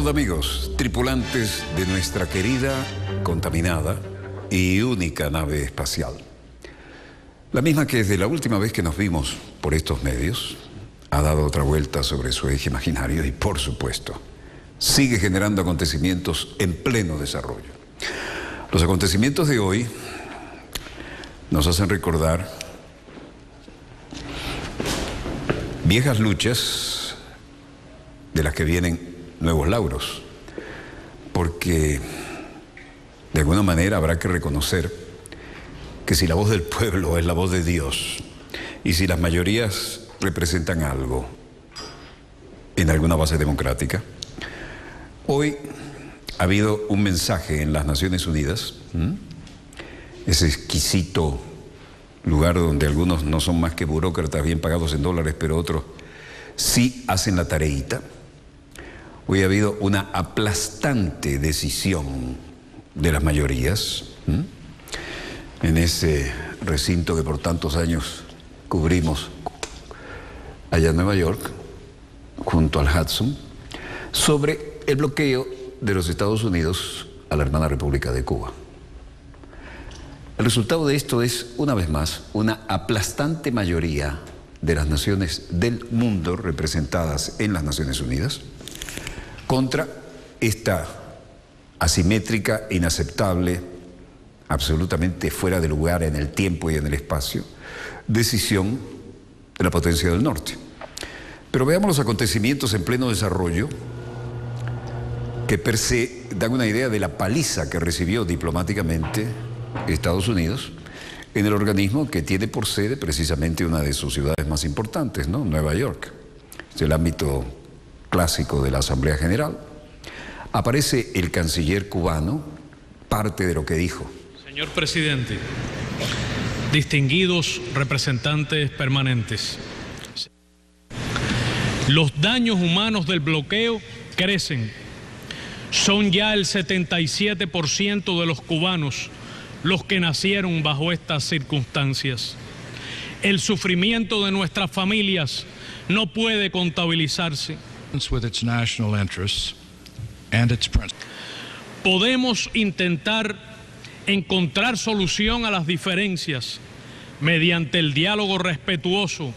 Salud amigos, tripulantes de nuestra querida, contaminada y única nave espacial. La misma que desde la última vez que nos vimos por estos medios ha dado otra vuelta sobre su eje imaginario y, por supuesto, sigue generando acontecimientos en pleno desarrollo. Los acontecimientos de hoy nos hacen recordar viejas luchas de las que vienen nuevos lauros, porque de alguna manera habrá que reconocer que si la voz del pueblo es la voz de Dios y si las mayorías representan algo en alguna base democrática, hoy ha habido un mensaje en las Naciones Unidas, ese exquisito lugar donde algunos no son más que burócratas bien pagados en dólares, pero otros sí hacen la tareita. Hoy ha habido una aplastante decisión de las mayorías en ese recinto que por tantos años cubrimos allá en Nueva York, junto al Hudson, sobre el bloqueo de los Estados Unidos a la hermana República de Cuba. El resultado de esto es, una vez más, una aplastante mayoría de las naciones del mundo representadas en las Naciones Unidas contra esta asimétrica, inaceptable, absolutamente fuera de lugar en el tiempo y en el espacio, decisión de la potencia del norte. Pero veamos los acontecimientos en pleno desarrollo que per se dan una idea de la paliza que recibió diplomáticamente Estados Unidos en el organismo que tiene por sede precisamente una de sus ciudades más importantes, ¿no? Nueva York. Es el ámbito clásico de la Asamblea General. Aparece el canciller cubano, parte de lo que dijo. Señor presidente, distinguidos representantes permanentes, los daños humanos del bloqueo crecen. Son ya el 77% de los cubanos los que nacieron bajo estas circunstancias. El sufrimiento de nuestras familias no puede contabilizarse. Podemos intentar encontrar solución a las diferencias mediante el diálogo respetuoso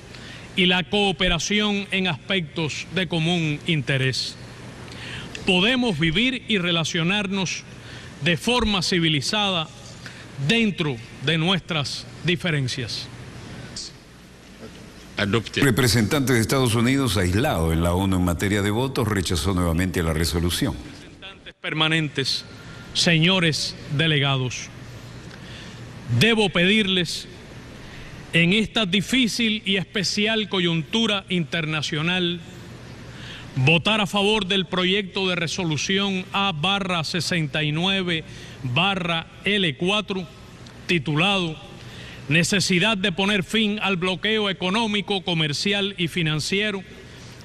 y la cooperación en aspectos de común interés. Podemos vivir y relacionarnos de forma civilizada dentro de nuestras diferencias. Representante de Estados Unidos aislado en la ONU en materia de votos rechazó nuevamente la resolución. Representantes permanentes, señores delegados, debo pedirles en esta difícil y especial coyuntura internacional votar a favor del proyecto de resolución A/69/L4 titulado Necesidad de poner fin al bloqueo económico, comercial y financiero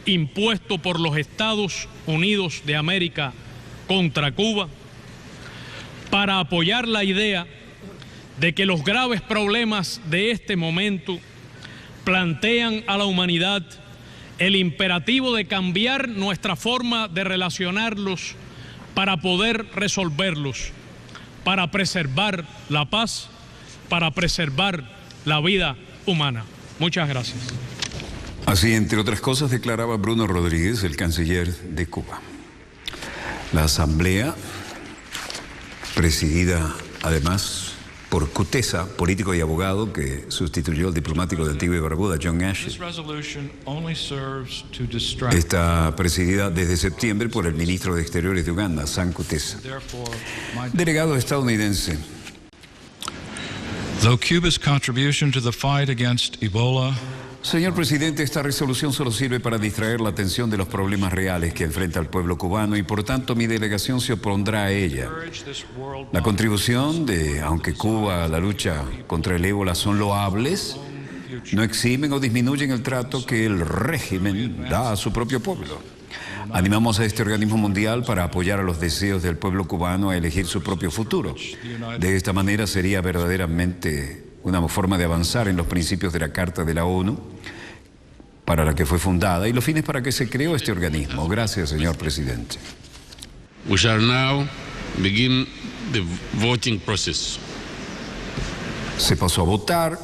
impuesto por los Estados Unidos de América contra Cuba, para apoyar la idea de que los graves problemas de este momento plantean a la humanidad el imperativo de cambiar nuestra forma de relacionarlos para poder resolverlos, para preservar la paz, para preservar la vida humana. Muchas gracias. Así, entre otras cosas, declaraba Bruno Rodríguez, el canciller de Cuba. La asamblea, presidida además por Cutesa, político y abogado que sustituyó al diplomático de Antigua y Barbuda, John Ashe. Está presidida desde septiembre por el ministro de Exteriores de Uganda, Sam Kutesa. Delegado estadounidense. Though Cuba's contribution to the fight against Ebola. Señor presidente, esta resolución solo sirve para distraer la atención de los problemas reales que enfrenta el pueblo cubano y por tanto mi delegación se opondrá a ella. La contribución de, aunque Cuba, la lucha contra el ébola son loables, no eximen o disminuyen el trato que el régimen da a su propio pueblo. Animamos a este organismo mundial para apoyar a los deseos del pueblo cubano a elegir su propio futuro. De esta manera sería verdaderamente una forma de avanzar en los principios de la Carta de la ONU, para la que fue fundada, y los fines para que se creó este organismo. Gracias, señor presidente. We shall now begin the voting process. Se pasó a votar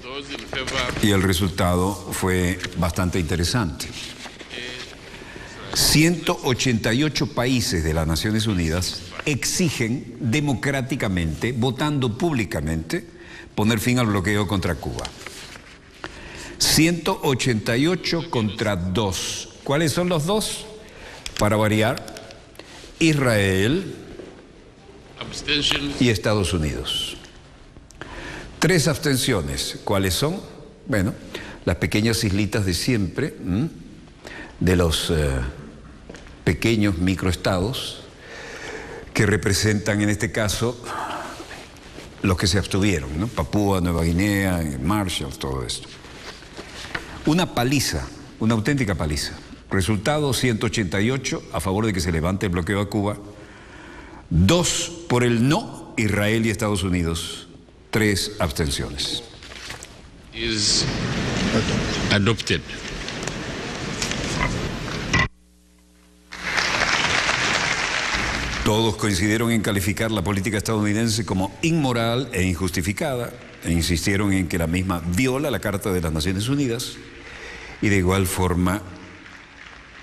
Those in favor, y el resultado fue bastante interesante. 188 países de las Naciones Unidas exigen democráticamente, votando públicamente, poner fin al bloqueo contra Cuba. 188 contra 2. ¿Cuáles son los dos? Para variar, Israel abstentions, y Estados Unidos. 3 abstenciones. ¿Cuáles son? Bueno, las pequeñas islitas de siempre, de los pequeños microestados, que representan en este caso los que se abstuvieron, ¿no? Papúa, Nueva Guinea, Marshall, todo esto. Una paliza, una auténtica paliza. Resultado 188 a favor de que se levante el bloqueo a Cuba, 2 por el no, Israel y Estados Unidos, 3 abstenciones. is adopted. Todos coincidieron en calificar la política estadounidense como inmoral e injustificada e insistieron en que la misma viola la Carta de las Naciones Unidas y de igual forma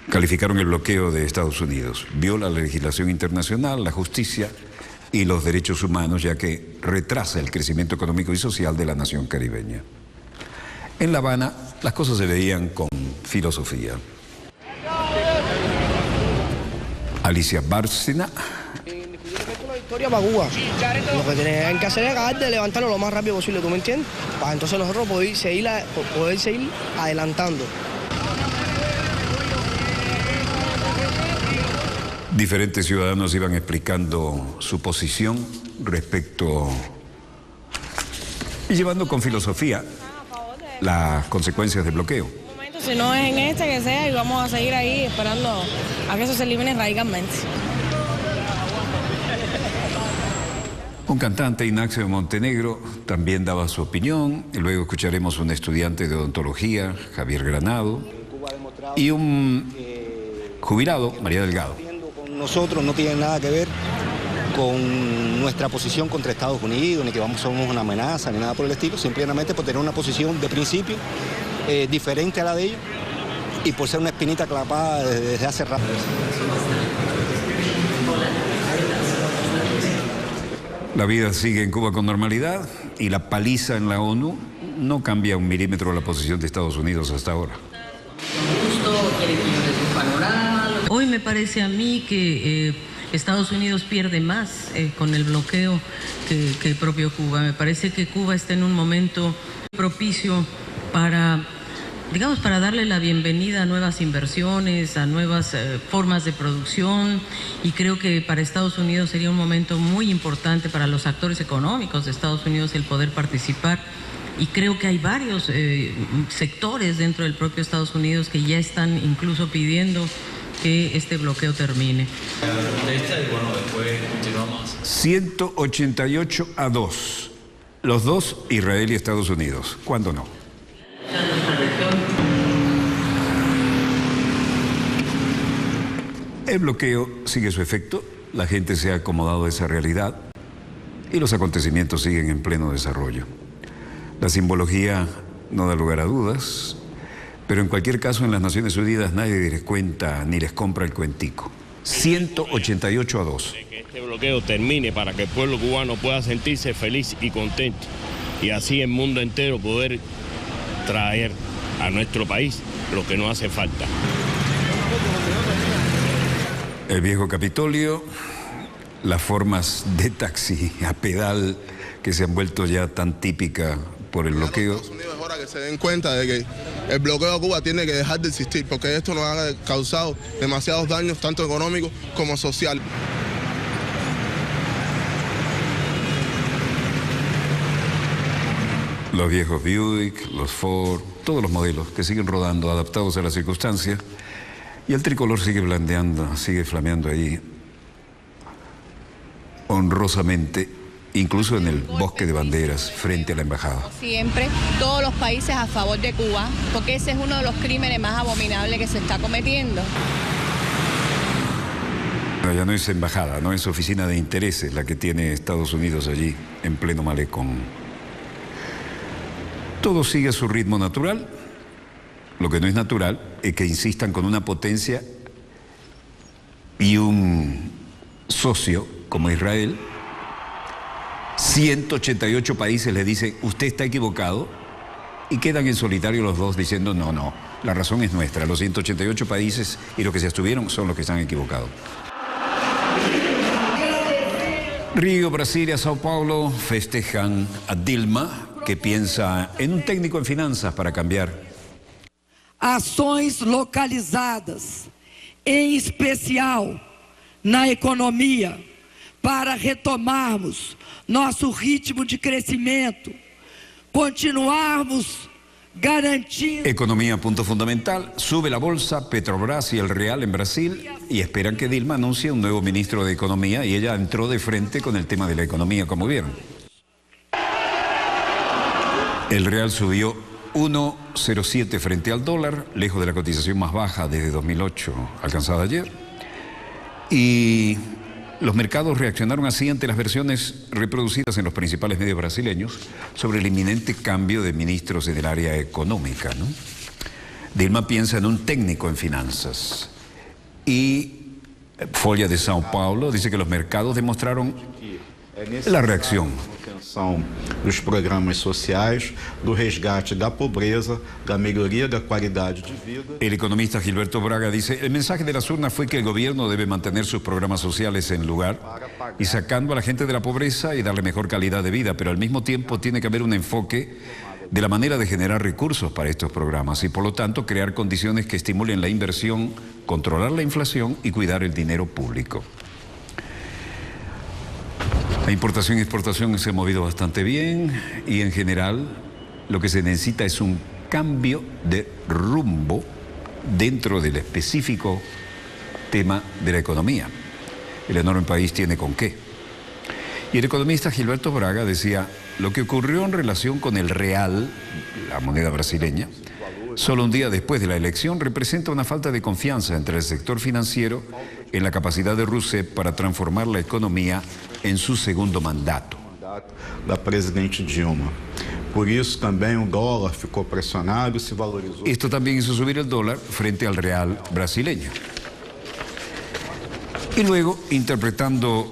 calificaron el bloqueo de Estados Unidos. Viola la legislación internacional, la justicia y los derechos humanos, ya que retrasa el crecimiento económico y social de la nación caribeña. En La Habana las cosas se veían con filosofía. Alicia Bárcena. Una victoria para Cuba. Lo que tienen que hacer es acabar de levantarlo lo más rápido posible, ¿tú me entiendes? Para entonces nosotros poder seguir adelantando. Diferentes ciudadanos iban explicando su posición respecto y llevando con filosofía las consecuencias del bloqueo. Si no es en este que sea, y vamos a seguir ahí esperando a que eso se elimine radicalmente. Un cantante, Ignacio de Montenegro, también daba su opinión, y luego escucharemos a un estudiante de odontología, Javier Granado, y un jubilado, María Delgado. Nosotros no tiene nada que ver con nuestra posición contra Estados Unidos, ni que somos una amenaza, ni nada por el estilo, simplemente por tener una posición de principio diferente a la de ellos y por ser una espinita clapada desde hace rato. La vida sigue en Cuba con normalidad y la paliza en la ONU no cambia un milímetro la posición de Estados Unidos hasta ahora. Hoy me parece a mí que Estados Unidos pierde más con el bloqueo que el propio Cuba. Me parece que Cuba está en un momento propicio para, digamos, para darle la bienvenida a nuevas inversiones, a nuevas formas de producción, y creo que para Estados Unidos sería un momento muy importante para los actores económicos de Estados Unidos el poder participar. Y creo que hay varios sectores dentro del propio Estados Unidos que ya están incluso pidiendo que este bloqueo termine. 188-2. Los dos, Israel y Estados Unidos. ¿Cuándo no? El bloqueo sigue su efecto, la gente se ha acomodado a esa realidad y los acontecimientos siguen en pleno desarrollo. La simbología no da lugar a dudas, pero en cualquier caso en las Naciones Unidas nadie les cuenta ni les compra el cuentico. 188-2. Que este bloqueo termine para que el pueblo cubano pueda sentirse feliz y contento y así el mundo entero poder traer a nuestro país lo que nos hace falta. El viejo Capitolio, las formas de taxi a pedal que se han vuelto ya tan típicas por el bloqueo. Estados Unidos es hora que se den cuenta de que el bloqueo a Cuba tiene que dejar de existir, porque esto nos ha causado demasiados daños, tanto económicos como sociales. Los viejos Buick, los Ford, todos los modelos que siguen rodando, adaptados a las circunstancias, y el tricolor sigue blandeando, sigue flameando ahí honrosamente, incluso en el bosque de banderas frente a la embajada. Siempre todos los países a favor de Cuba, porque ese es uno de los crímenes más abominables que se está cometiendo. No, ya no es embajada, no es oficina de intereses la que tiene Estados Unidos allí, en pleno malecón. Todo sigue a su ritmo natural. Lo que no es natural es que insistan con una potencia y un socio como Israel. 188 países le dicen, usted está equivocado, y quedan en solitario los dos diciendo, no, la razón es nuestra. Los 188 países y los que se abstuvieron son los que están equivocados. Río, Brasilia, Sao Paulo festejan a Dilma, que piensa en un técnico en finanzas para cambiar. Ações localizadas, em especial na economia, para retomarmos nosso ritmo de crescimento, continuarmos garantindo... Economía, punto fundamental. Sube la bolsa, Petrobras y el Real en Brasil, y esperan que Dilma anuncie un nuevo ministro de Economía, y ella entró de frente con el tema de la economía, como vieron. El Real subió 1,07 frente al dólar, lejos de la cotización más baja desde 2008, alcanzada ayer. Y los mercados reaccionaron así ante las versiones reproducidas en los principales medios brasileños sobre el inminente cambio de ministros en el área económica, ¿no? Dilma piensa en un técnico en finanzas. Y Folha de São Paulo dice que los mercados demostraron la reacción. Dos programas sociais, do resgate da pobreza, da melhoria da qualidade de vida. El economista Gilberto Braga dice, el mensaje de las urnas fue que el gobierno debe mantener sus programas sociales en lugar y sacando a la gente de la pobreza y darle mejor calidad de vida, pero al mismo tiempo tiene que haber un enfoque de la manera de generar recursos para estos programas y por lo tanto crear condiciones que estimulen la inversión, controlar la inflación y cuidar el dinero público. La importación y exportación se ha movido bastante bien y en general lo que se necesita es un cambio de rumbo dentro del específico tema de la economía. El enorme país tiene con qué. Y el economista Gilberto Braga decía, lo que ocurrió en relación con el real, la moneda brasileña, solo un día después de la elección representa una falta de confianza entre el sector financiero en la capacidad de Rousseff para transformar la economía en su segundo mandato. Da presidente Dilma. Por isso também o dólar ficou pressionado e se valorizou. Esto también hizo subir el dólar frente al real brasileño. Y luego, interpretando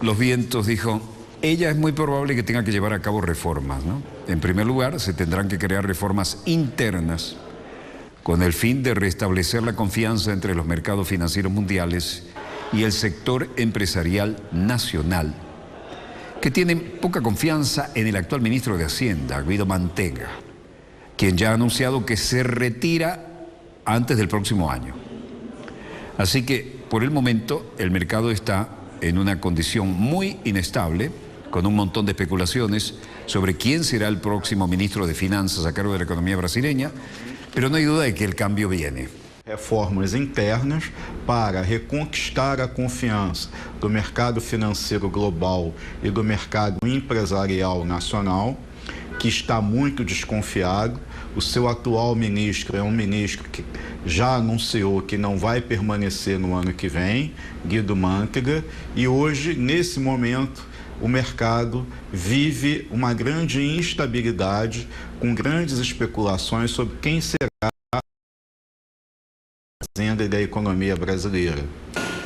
los vientos, dijo, ella es muy probable que tenga que llevar a cabo reformas, ¿no? En primer lugar, se tendrán que crear reformas internas con el fin de restablecer la confianza entre los mercados financieros mundiales y el sector empresarial nacional, que tienen poca confianza en el actual ministro de Hacienda, Guido Mantega, quien ya ha anunciado que se retira antes del próximo año. Así que, por el momento, el mercado está en una condición muy inestable, con un montón de especulaciones sobre quién será el próximo ministro de Finanzas a cargo de la economía brasileña, pero no hay duda de que el cambio viene. Reformas internas para reconquistar a confiança do mercado financeiro global e do mercado empresarial nacional, que está muito desconfiado. O seu atual ministro é um ministro que já anunciou que não vai permanecer no ano que vem, Guido Mantega, e hoje, nesse momento, o mercado vive uma grande instabilidade, com grandes especulações sobre quem será y de la economía brasileña.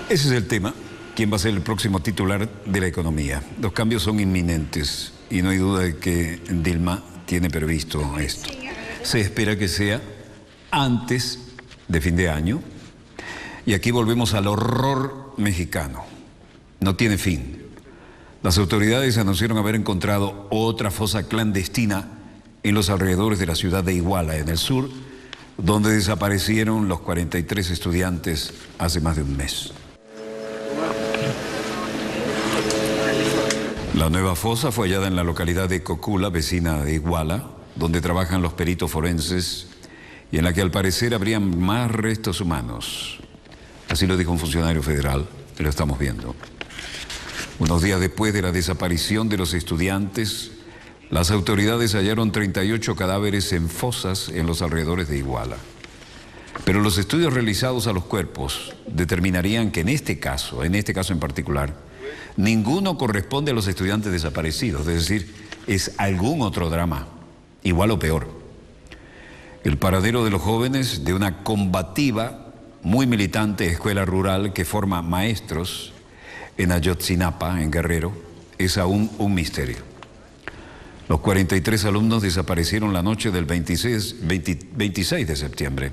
Ese es el tema. ¿Quién va a ser el próximo titular de la economía? Los cambios son inminentes y no hay duda de que Dilma tiene previsto esto. Se espera que sea antes de fin de año y aquí volvemos al horror mexicano. No tiene fin. Las autoridades anunciaron haber encontrado otra fosa clandestina en los alrededores de la ciudad de Iguala, en el sur, donde desaparecieron los 43 estudiantes hace más de un mes. La nueva fosa fue hallada en la localidad de Cocula, vecina de Iguala, donde trabajan los peritos forenses y en la que al parecer habrían más restos humanos. Así lo dijo un funcionario federal, y lo estamos viendo. Unos días después de la desaparición de los estudiantes, las autoridades hallaron 38 cadáveres en fosas en los alrededores de Iguala. Pero los estudios realizados a los cuerpos determinarían que en este caso en particular, ninguno corresponde a los estudiantes desaparecidos, es decir, es algún otro drama, igual o peor. El paradero de los jóvenes de una combativa, muy militante escuela rural que forma maestros en Ayotzinapa, en Guerrero, es aún un misterio. Los 43 alumnos desaparecieron la noche del 26 de septiembre,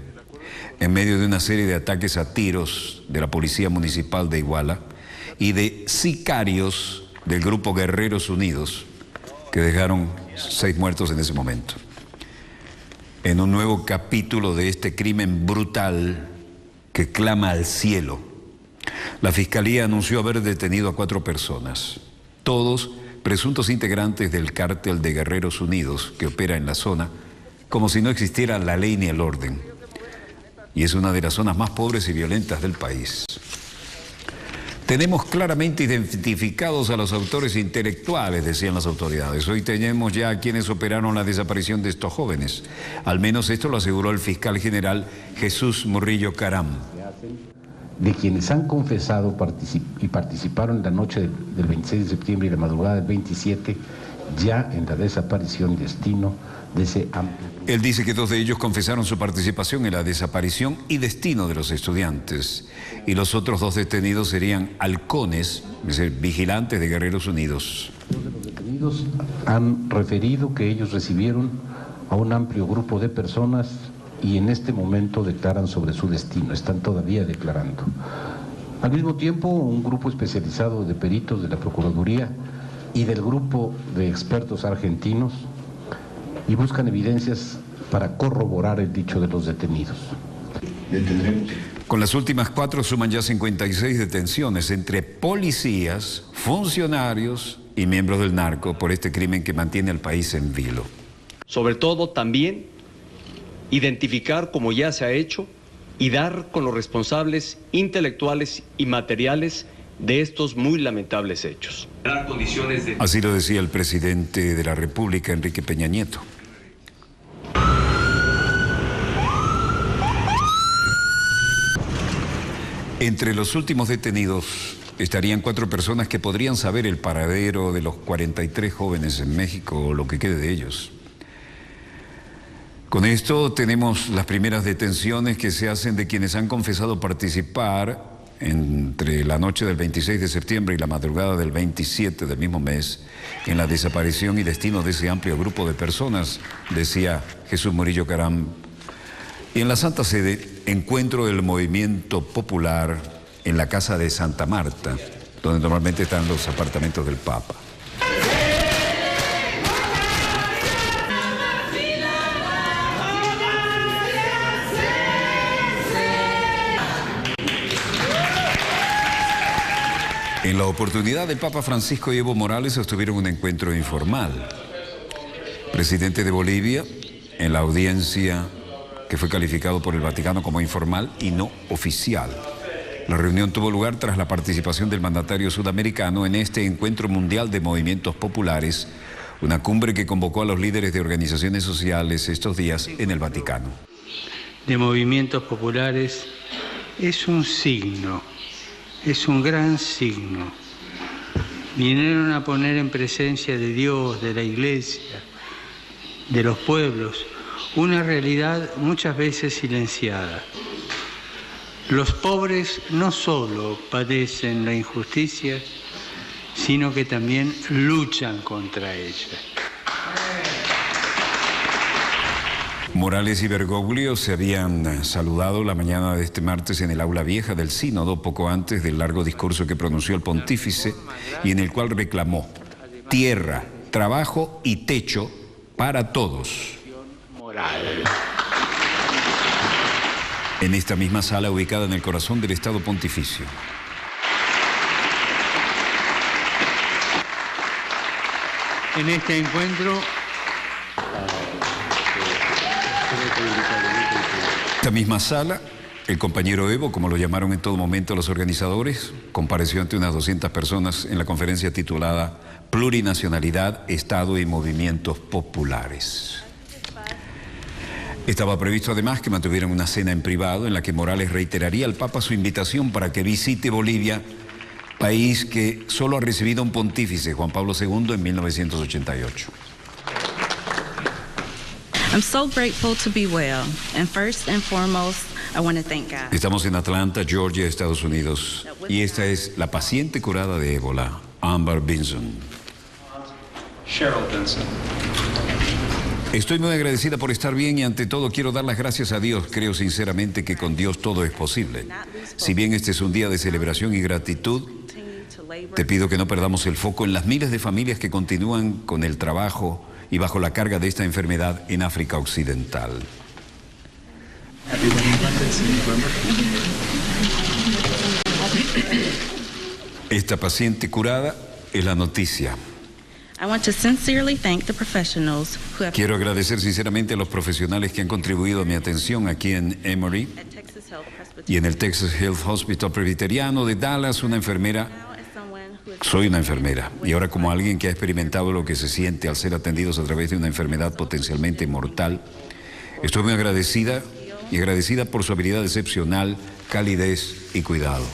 en medio de una serie de ataques a tiros de la Policía Municipal de Iguala y de sicarios del grupo Guerreros Unidos, que dejaron 6 muertos en ese momento. En un nuevo capítulo de este crimen brutal que clama al cielo, la Fiscalía anunció haber detenido a 4 personas, todos presuntos integrantes del cártel de Guerreros Unidos que opera en la zona, como si no existiera la ley ni el orden. Y es una de las zonas más pobres y violentas del país. Tenemos claramente identificados a los autores intelectuales, decían las autoridades. Hoy tenemos ya a quienes operaron la desaparición de estos jóvenes. Al menos esto lo aseguró el fiscal general Jesús Murillo Caram. De quienes han confesado y participaron en la noche del 26 de septiembre y la madrugada del 27, ya en la desaparición y destino de ese amplio. Él dice que 2 de ellos confesaron su participación en la desaparición y destino de los estudiantes, y los otros 2 detenidos serían halcones, es decir, vigilantes de Guerreros Unidos. Los detenidos han referido que ellos recibieron a un amplio grupo de personas y en este momento declaran sobre su destino, están todavía declarando. Al mismo tiempo, un grupo especializado de peritos de la Procuraduría y del grupo de expertos argentinos y buscan evidencias para corroborar el dicho de los detenidos. Con las últimas 4 suman ya 56 detenciones entre policías, funcionarios y miembros del narco por este crimen que mantiene al país en vilo. Sobre todo también identificar, como ya se ha hecho, y dar con los responsables intelectuales y materiales de estos muy lamentables hechos. Así lo decía el presidente de la República, Enrique Peña Nieto. Entre los últimos detenidos estarían 4 personas que podrían saber el paradero de los 43 jóvenes en México o lo que quede de ellos. Con esto tenemos las primeras detenciones que se hacen de quienes han confesado participar entre la noche del 26 de septiembre y la madrugada del 27 del mismo mes en la desaparición y destino de ese amplio grupo de personas, decía Jesús Murillo Caram. Y en la Santa Sede, encuentro del movimiento popular en la Casa de Santa Marta, donde normalmente están los apartamentos del Papa. En la oportunidad, el Papa Francisco y Evo Morales sostuvieron un encuentro informal. Presidente de Bolivia, en la audiencia que fue calificado por el Vaticano como informal y no oficial. La reunión tuvo lugar tras la participación del mandatario sudamericano en este encuentro mundial de movimientos populares, una cumbre que convocó a los líderes de organizaciones sociales estos días en el Vaticano. De movimientos populares es un signo. Es un gran signo. Vinieron a poner en presencia de Dios, de la Iglesia, de los pueblos, una realidad muchas veces silenciada. Los pobres no solo padecen la injusticia, sino que también luchan contra ella. Morales y Bergoglio se habían saludado la mañana de este martes en el aula vieja del Sínodo, poco antes del largo discurso que pronunció el pontífice y en el cual reclamó tierra, trabajo y techo para todos. En esta misma sala ubicada en el corazón del Estado Pontificio. En este encuentro esta misma sala, el compañero Evo, como lo llamaron en todo momento los organizadores, compareció ante unas 200 personas en la conferencia titulada Plurinacionalidad, Estado y Movimientos Populares. Estaba previsto además que mantuvieran una cena en privado en la que Morales reiteraría al Papa su invitación para que visite Bolivia, país que solo ha recibido un pontífice, Juan Pablo II, en 1988. I'm so grateful to be well, and first and foremost, I want to thank God. Estamos en Atlanta, Georgia, Estados Unidos, y esta es la paciente curada de ébola, Amber Benson. Cheryl Benson. Estoy muy agradecida por estar bien y ante todo quiero dar las gracias a Dios. Creo sinceramente que con Dios todo es posible. Si bien este es un día de celebración y gratitud, te pido que no perdamos el foco en las miles de familias que continúan con el trabajo y bajo la carga de esta enfermedad en África Occidental. Esta paciente curada es la noticia. I want to sincerely thank the professionals who have Quiero agradecer sinceramente a los profesionales que han contribuido a mi atención aquí en Emory y en el Texas Health Hospital Presbiteriano de Dallas, una enfermera. Soy una enfermera y ahora como alguien que ha experimentado lo que se siente al ser atendidos a través de una enfermedad potencialmente mortal, estoy muy agradecida por su habilidad excepcional, calidez y cuidado.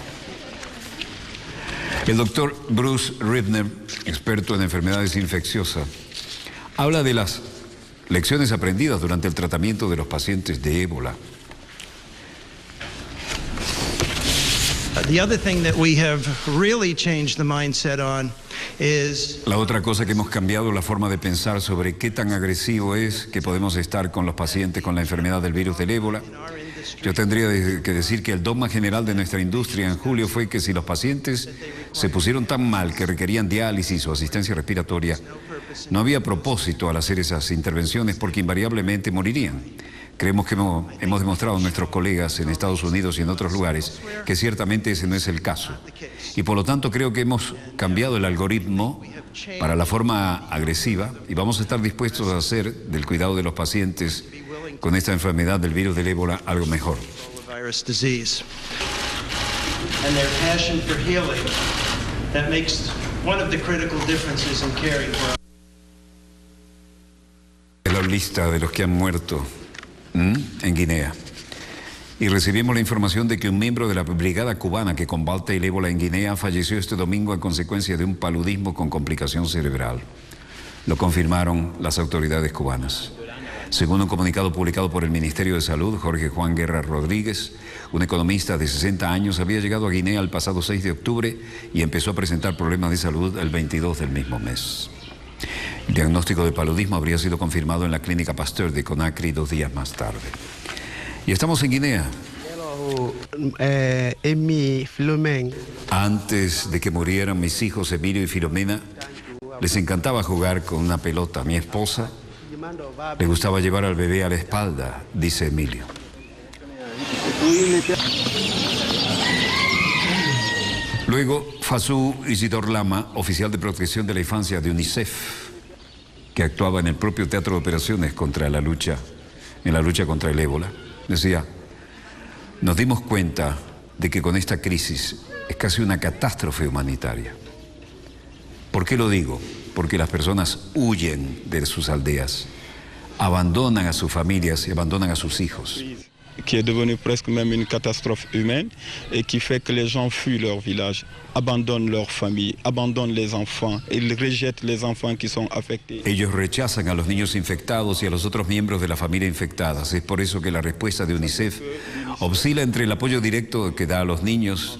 El doctor Bruce Ribner, experto en enfermedades infecciosas, habla de las lecciones aprendidas durante el tratamiento de los pacientes de ébola. The other thing that we have really changed the mindset on is La otra cosa que hemos cambiado la forma de pensar sobre qué tan agresivo es que podemos estar con los pacientes con la enfermedad del virus del ébola. Yo tendría que decir que el dogma general de nuestra industria en julio fue que si los pacientes se pusieron tan mal que requerían diálisis o asistencia respiratoria, no había propósito al hacer esas intervenciones porque invariablemente morirían. Creemos que hemos demostrado a nuestros colegas en Estados Unidos y en otros lugares que ciertamente ese no es el caso. Y por lo tanto creo que hemos cambiado el algoritmo para la forma agresiva y vamos a estar dispuestos a hacer del cuidado de los pacientes con esta enfermedad del virus del ébola algo mejor. and their passion for healing that makes one of the critical differences in caring for La lista de los que han muerto en Guinea. Y recibimos la información de que un miembro de la brigada cubana que combate el ébola en Guinea falleció este domingo a consecuencia de un paludismo con complicación cerebral. Lo confirmaron las autoridades cubanas. Según un comunicado publicado por el Ministerio de Salud, Jorge Juan Guerra Rodríguez, un economista de 60 años, había llegado a Guinea el pasado 6 de octubre y empezó a presentar problemas de salud el 22 del mismo mes. El diagnóstico de paludismo habría sido confirmado en la clínica Pasteur de Conakry 2 días más tarde. Y estamos en Guinea. Antes de que murieran mis hijos Emilio y Filomena, les encantaba jugar con una pelota. Mi esposa le gustaba llevar al bebé a la espalda, dice Emilio. Luego, Fasu Isidor Lama, oficial de protección de la infancia de UNICEF, que actuaba en el propio teatro de operaciones en la lucha contra el ébola, decía: nos dimos cuenta de que con esta crisis es casi una catástrofe humanitaria. ¿Por qué lo digo? Porque las personas huyen de sus aldeas, abandonan a sus familias y abandonan a sus hijos. Qui est devenu presque même une catastrophe humaine et qui fait que les gens fuient leur village, abandonnent leur famille, abandonnent les enfants, ils rejettent les enfants qui sont affectés. Ellos rechazan a los niños infectados y a los otros miembros de la familia infectadas. Es por eso que la respuesta de UNICEF oscila entre el apoyo directo que da a los niños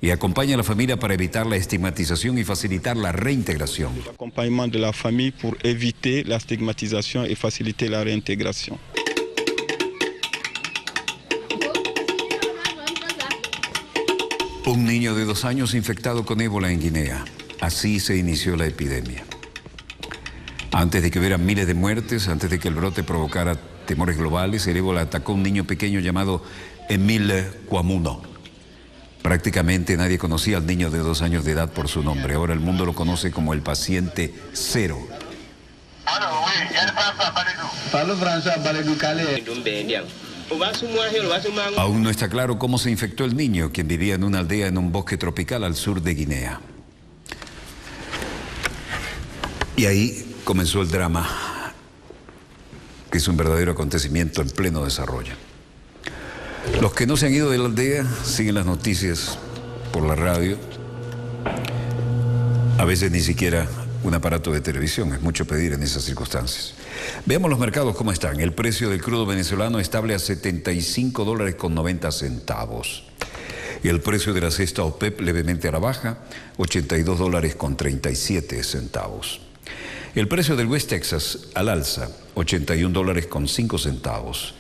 y acompaña a la familia para evitar la estigmatización y facilitar la reintegración. L'accompagnement de la famille pour éviter la stigmatisation et faciliter la réintégration. Un niño de 2 años infectado con ébola en Guinea. Así se inició la epidemia. Antes de que hubiera miles de muertes, antes de que el brote provocara temores globales, el ébola atacó a un niño pequeño llamado Emile Kwamuno. Prácticamente nadie conocía al niño de 2 años de edad por su nombre. Ahora el mundo lo conoce como el paciente cero. Aún no está claro cómo se infectó el niño, quien vivía en una aldea en un bosque tropical al sur de Guinea. Y ahí comenzó el drama que es un verdadero acontecimiento en pleno desarrollo. Los que no se han ido de la aldea siguen las noticias por la radio, a veces ni siquiera un aparato de televisión, es mucho pedir en esas circunstancias. Veamos los mercados cómo están. El precio del crudo venezolano estable a $75.90. El precio de la cesta OPEP levemente a la baja, $82.37. El precio del West Texas al alza, $81.05.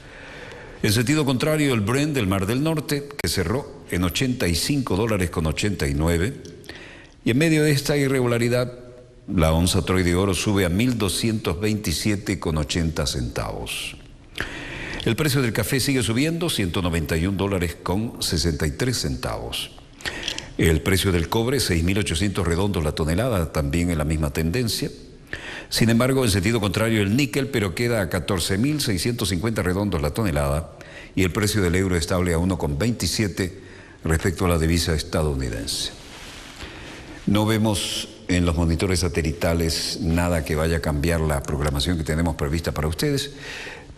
En sentido contrario, el Brent del Mar del Norte, que cerró en $85.89. Y en medio de esta irregularidad, la onza Troy de oro sube a $1.227.80. El precio del café sigue subiendo, $191.63. El precio del cobre, 6.800 redondos la tonelada, también en la misma tendencia. Sin embargo, en sentido contrario, el níquel, pero queda a 14.650 redondos la tonelada, y el precio del euro estable a 1,27 respecto a la divisa estadounidense. No vemos en los monitores satelitales nada que vaya a cambiar la programación que tenemos prevista para ustedes,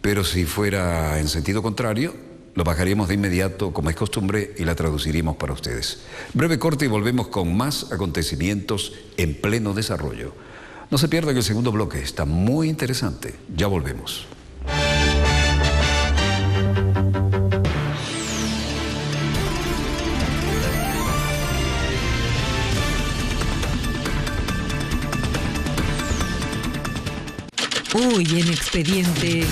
pero si fuera en sentido contrario, lo bajaríamos de inmediato, como es costumbre, y la traduciríamos para ustedes. Breve corte y volvemos con más acontecimientos en pleno desarrollo. No se pierdan el segundo bloque, está muy interesante. Ya volvemos. Hoy en Expediente,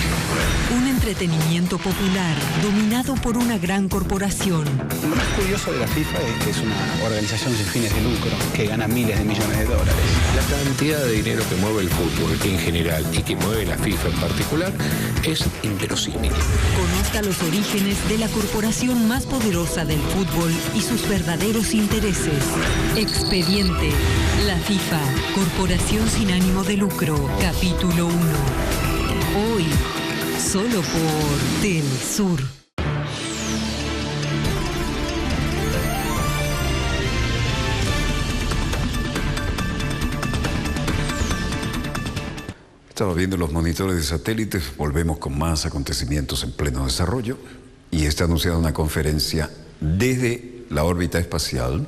un entretenimiento popular dominado por una gran corporación. Lo más curioso de la FIFA es que es una organización sin fines de lucro que gana miles de millones de dólares. La cantidad de dinero que mueve el fútbol en general y que mueve la FIFA en particular es inverosímil. Conozca los orígenes de la corporación más poderosa del fútbol y sus verdaderos intereses. Expediente, la FIFA, Corporación sin ánimo de lucro, capítulo 1. Hoy, solo por Telesur. Estaba viendo los monitores de satélites, volvemos con más acontecimientos en pleno desarrollo y está anunciada una conferencia desde la órbita espacial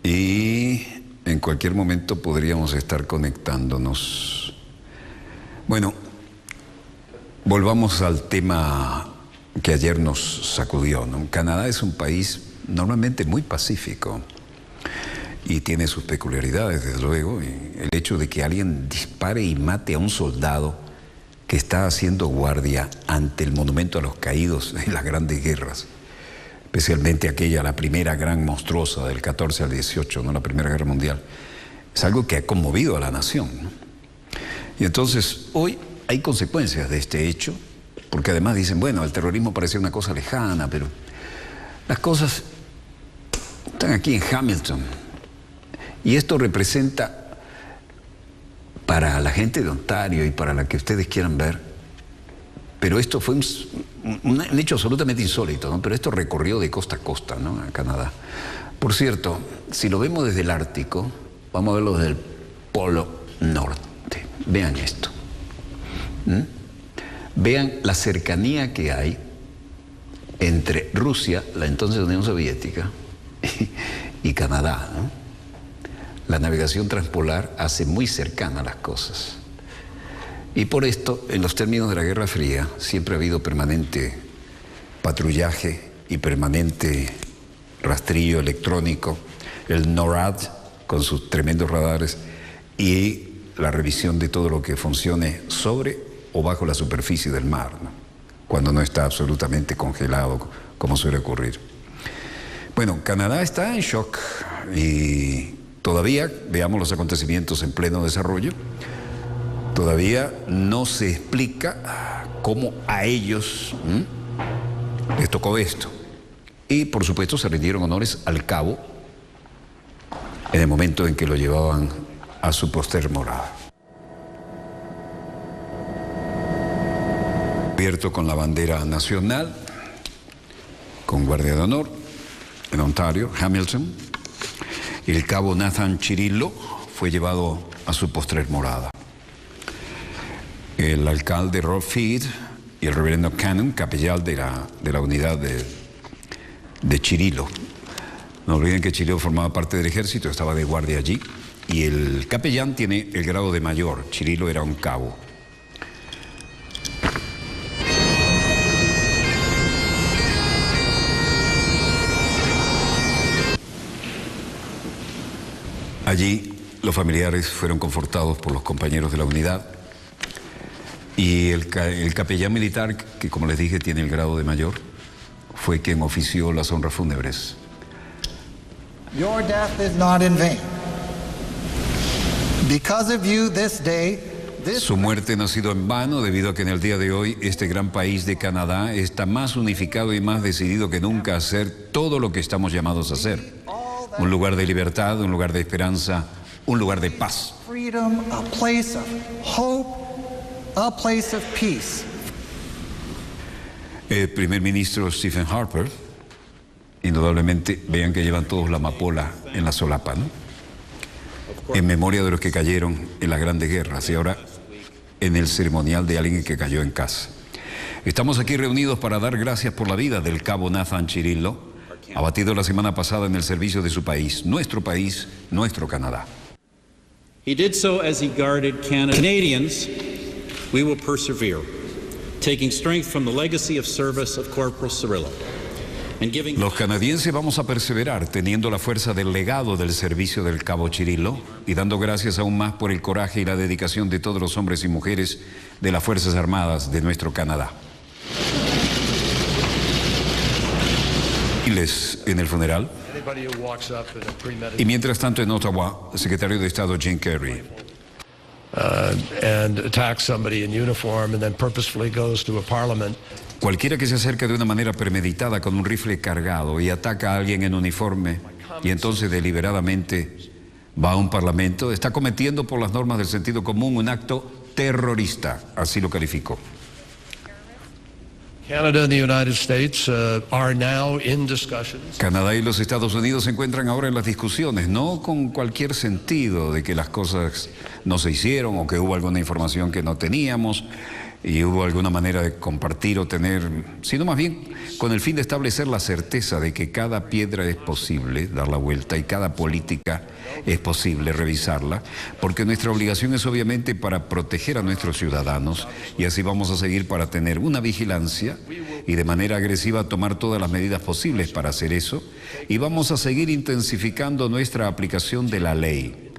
y en cualquier momento podríamos estar conectándonos. Bueno, volvamos al tema que ayer nos sacudió, ¿no? Canadá es un país normalmente muy pacífico y tiene sus peculiaridades, desde luego. Y el hecho de que alguien dispare y mate a un soldado que está haciendo guardia ante el monumento a los caídos en las grandes guerras, especialmente aquella, la primera gran monstruosa del 14 al 18, ¿no? La Primera Guerra Mundial, es algo que ha conmovido a la nación, ¿no? Y entonces hoy hay consecuencias de este hecho, porque además dicen, bueno, el terrorismo parece una cosa lejana, pero las cosas están aquí en Hamilton. Y esto representa para la gente de Ontario y para la que ustedes quieran ver, pero esto fue un hecho absolutamente insólito, ¿no? Pero esto recorrió de costa a costa, ¿no? A Canadá. Por cierto, si lo vemos desde el Ártico, vamos a verlo desde el Polo Norte. Vean esto. Vean la cercanía que hay entre Rusia, la entonces Unión Soviética, y Canadá, ¿no? La navegación transpolar hace muy cercanas las cosas. Y por esto, en los términos de la Guerra Fría, siempre ha habido permanente patrullaje y permanente rastrillo electrónico, el NORAD con sus tremendos radares y la revisión de todo lo que funcione sobre o bajo la superficie del mar, ¿no? Cuando no está absolutamente congelado, como suele ocurrir. Bueno, Canadá está en shock y todavía, veamos los acontecimientos en pleno desarrollo, todavía no se explica cómo a ellos les tocó esto. Y por supuesto se rindieron honores al cabo en el momento en que lo llevaban a su póster morada. Cubierto con la bandera nacional, con guardia de honor, en Ontario, Hamilton. El cabo Nathan Chirillo fue llevado a su postrer morada. el alcalde Rob Feed y el reverendo Cannon, capellán de la unidad de Chirilo. No olviden que Chirilo formaba parte del ejército, estaba de guardia allí, y el capellán tiene el grado de mayor. Chirilo era un cabo. Allí los familiares fueron confortados por los compañeros de la unidad y el capellán militar, que como les dije tiene el grado de mayor, fue quien ofició las honras fúnebres. Your death is not in vain. Because of you this day, Su muerte no ha sido en vano debido a que en el día de hoy este gran país de Canadá está más unificado y más decidido que nunca a hacer todo lo que estamos llamados a hacer. Un lugar de libertad, un lugar de esperanza, un lugar de paz. freedom, a place of hope, a place of peace. El primer ministro Stephen Harper, indudablemente, vean que llevan todos la amapola en la solapa, ¿no? En memoria de los que cayeron en las grandes guerras y ahora en el ceremonial de alguien que cayó en casa. Estamos aquí reunidos para dar gracias por la vida del cabo Nathan Chirilo, abatido la semana pasada en el servicio de su país, nuestro Canadá. He did so as he guarded Canada. Canadians, we will persevere, taking strength from the legacy of service of Corporal Cirillo. Los canadienses vamos a perseverar teniendo la fuerza del legado del servicio del cabo Chirilo y dando gracias aún más por el coraje y la dedicación de todos los hombres y mujeres de las Fuerzas Armadas de nuestro Canadá. En el funeral. Y mientras tanto en Ottawa, el secretario de Estado Jim Carrey. And attacks somebody in uniform and then purposefully goes to a parliament. Cualquiera que se acerca de una manera premeditada con un rifle cargado y ataca a alguien en uniforme y entonces deliberadamente va a un parlamento, está cometiendo por las normas del sentido común un acto terrorista, así lo calificó. Canada and the United States are now in discussions. Canadá y los Estados Unidos se encuentran ahora en las discusiones, no con cualquier sentido de que las cosas no se hicieron o que hubo alguna información que no teníamos y hubo alguna manera de compartir o tener, sino más bien con el fin de establecer la certeza de que cada piedra es posible dar la vuelta y cada política es posible revisarla, porque nuestra obligación es obviamente para proteger a nuestros ciudadanos y así vamos a seguir para tener una vigilancia y de manera agresiva tomar todas las medidas posibles para hacer eso y vamos a seguir intensificando nuestra aplicación de la ley,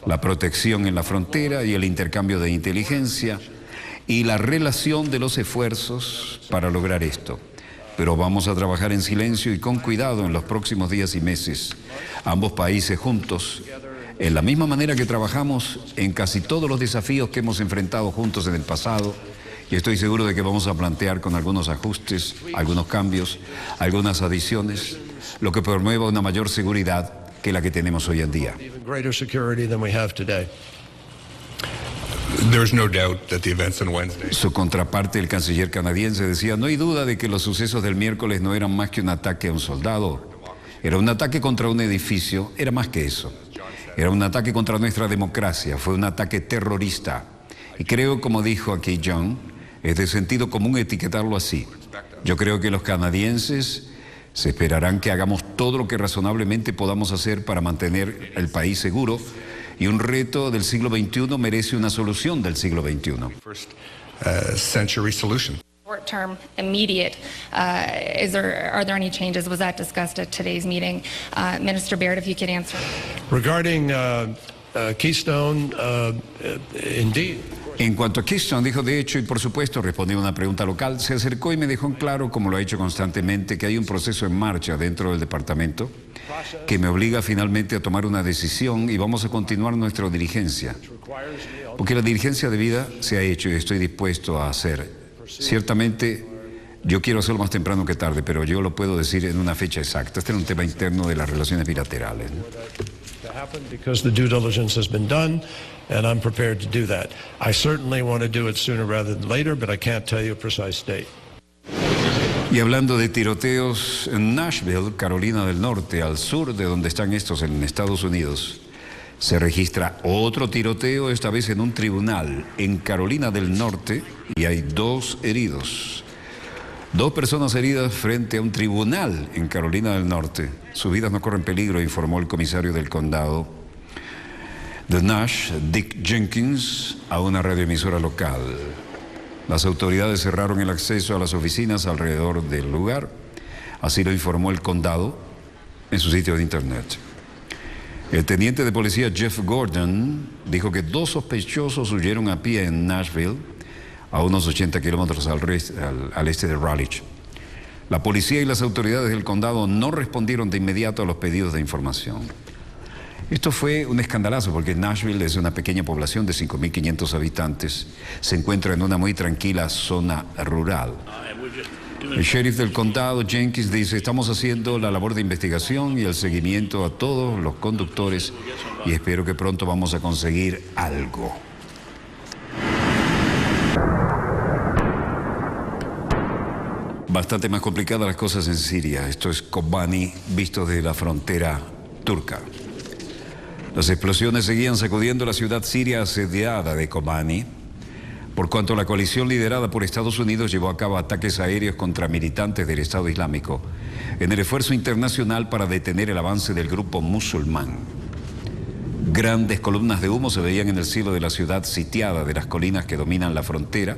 la protección en la frontera y el intercambio de inteligencia y la relación de los esfuerzos para lograr esto. Pero vamos a trabajar en silencio y con cuidado en los próximos días y meses, ambos países juntos, en la misma manera que trabajamos en casi todos los desafíos que hemos enfrentado juntos en el pasado, y estoy seguro de que vamos a plantear con algunos ajustes, algunos cambios, algunas adiciones, lo que promueva una mayor seguridad que la que tenemos hoy en día. There's no doubt that the events on Wednesday. Su contraparte, el canciller canadiense, decía: no hay duda de que los sucesos del miércoles no eran más que un ataque a un soldado. Era un ataque contra un edificio, era más que eso. Era un ataque contra nuestra democracia, fue un ataque terrorista. Y creo, como dijo aquí John, es de sentido común etiquetarlo así. Yo creo que los canadienses se esperarán que hagamos todo lo que razonablemente podamos hacer para mantener el país seguro. Y un reto del siglo XXI merece una solución del siglo XXI. Century solution. Short term, immediate. Are there any changes? Was that discussed at today's meeting? Minister Baird, if you could answer. Regarding Keystone, indeed. En cuanto a Keystone, dijo de hecho y por supuesto, respondió a una pregunta local, se acercó y me dejó en claro, como lo ha hecho constantemente, que hay un proceso en marcha dentro del departamento que me obliga finalmente a tomar una decisión y vamos a continuar nuestra diligencia. Porque la diligencia debida se ha hecho y estoy dispuesto a hacer. Ciertamente, yo quiero hacerlo más temprano que tarde, pero yo lo puedo decir en una fecha exacta. Este es un tema interno de las relaciones bilaterales, ¿no? Because the due diligence has been done, and I'm prepared to do that. I certainly want to do it sooner rather than later, but I can't tell you a precise date. Y hablando de tiroteos, en Nashville, Carolina del Norte, al sur de donde están estos en Estados Unidos, Se registra otro tiroteo, esta vez en un tribunal en Carolina del Norte, y hay 2 heridos. 2 personas heridas frente a un tribunal en Carolina del Norte. Sus vidas no corren peligro, informó el comisario del condado de Nash, Dick Jenkins, a una radioemisora local. Las autoridades cerraron el acceso a las oficinas alrededor del lugar. Así lo informó el condado en su sitio de internet. El teniente de policía Jeff Gordon dijo que 2 sospechosos huyeron a pie en Nashville, a unos 80 kilómetros al este de Raleigh. La policía y las autoridades del condado no respondieron de inmediato a los pedidos de información. Esto fue un escandalazo porque Nashville es una pequeña población de 5.500 habitantes. Se encuentra en una muy tranquila zona rural. El sheriff del condado, Jenkins, dice: estamos haciendo la labor de investigación y el seguimiento a todos los conductores y espero que pronto vamos a conseguir algo. Bastante más complicadas las cosas en Siria. Esto es Kobani, visto desde la frontera turca. Las explosiones seguían sacudiendo la ciudad siria asediada de Kobani, por cuanto la coalición liderada por Estados Unidos llevó a cabo ataques aéreos contra militantes del Estado Islámico en el esfuerzo internacional para detener el avance del grupo musulmán. Grandes columnas de humo se veían en el cielo de la ciudad sitiada de las colinas que dominan la frontera,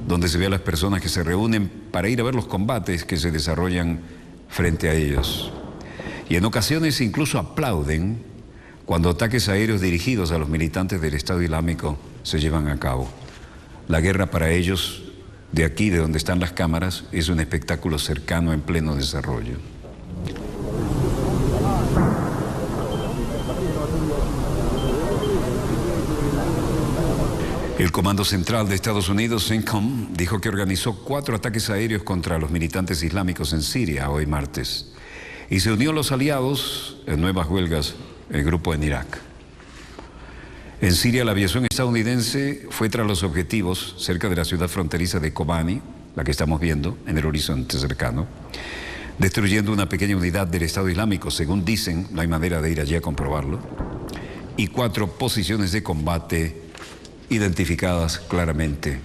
donde se ve a las personas que se reúnen para ir a ver los combates que se desarrollan frente a ellos. Y en ocasiones incluso aplauden cuando ataques aéreos dirigidos a los militantes del Estado Islámico se llevan a cabo. La guerra para ellos, de aquí, de donde están las cámaras, es un espectáculo cercano en pleno desarrollo. El Comando Central de Estados Unidos, CENTCOM, dijo que organizó 4 ataques aéreos contra los militantes islámicos en Siria hoy martes y se unió a los aliados en nuevas huelgas, el grupo en Irak. En Siria, la aviación estadounidense fue tras los objetivos cerca de la ciudad fronteriza de Kobani, la que estamos viendo en el horizonte cercano, destruyendo una pequeña unidad del Estado Islámico, según dicen, no hay manera de ir allí a comprobarlo, y 4 posiciones de combate identificadas claramente